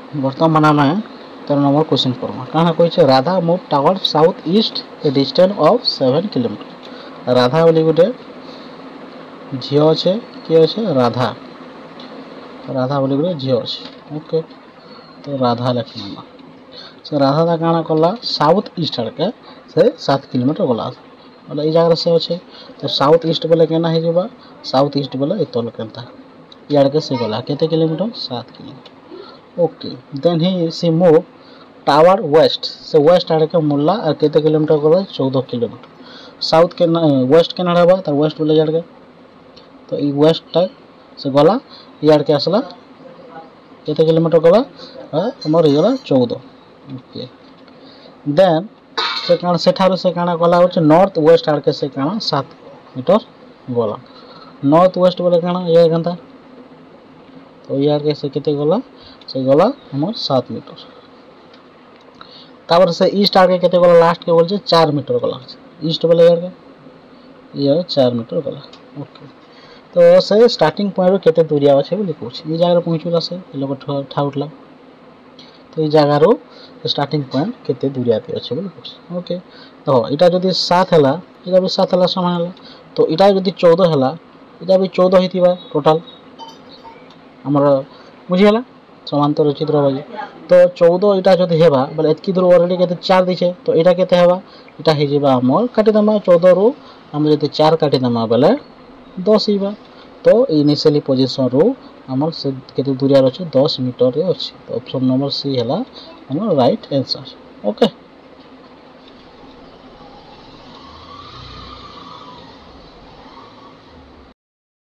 बर्तमान आम 13 number question पढ़मा कहाँ कही Radha move toward south east A distance of 7 kilometre. Radha बोली गोटे झी अच्छे किए अच्छे राधा राधा बोली गोटे झी अच्छे ओके तो राधा लिखना से राधा काଣା कला साउथ ईस्ट आड़के से 7 किलोमीटर गला बोले ये जगह से अच्छे तो साउथ ईस्ट बोले केना है जीवा साउथ ईस्ट बोले तल केनता इड़के से गला केते किलोमीटर 7 किलोमीटर ओके देन ही सी मूव टावर वेस्ट से वेस्ट आड़ के मुल्ला और केते किलोमीटर गला 14 किलोमीटर साउथ के वेस्ट के नाड़ा तो वेस्ट बोले इड़के तो ये वेस्ट टाइप से गला इड़के आसला केते किलोमीटर गला हमर ये 14 ओके देन से काण सेठार से काणा गला होचे नॉर्थ वेस्ट आड़ के से काणा 7 मीटर गला नॉर्थ वेस्ट बोले काणा ये गंता तो यार कैसे केते गला से गला हमर 7 मीटर तापर से ईस्ट आगे केते गला लास्ट के बोल 4 मीटर गला ईस्ट बोले यार के ये 4 मीटर गला ओके तो से स्टार्टिंग पॉइंट केते दूरिया আছে বলি কইছি এই জায়গা পৌঁছুলা से लोग ठाउटला तो এই জায়গার स्टार्टिंग पॉइंट केते दूरिया पे আছে বলি কইছি ओके तो इटा जदी 7 हला इटा भी 7 हला समान हला तो इटा जदी 14 हला इटा भी 14 हितिबा टोटल हमर बुझिला समांतर चित्र बाजी तो 14 इटा जदी हेबा बोले एतकी दूर ऑलरेडी केते 4 दिछे तो इटा केते हेबा इटा हे जेबा हमर काटी दमा 14 रु हम जदी 4 काटी दमा बोले 10 हिबा तो इनिशियली पोजीशन रु हमर से केते दूरिया अछि 10 मीटर रे अछि तो ऑप्शन नंबर सी हला हमर राइट आंसर ओके।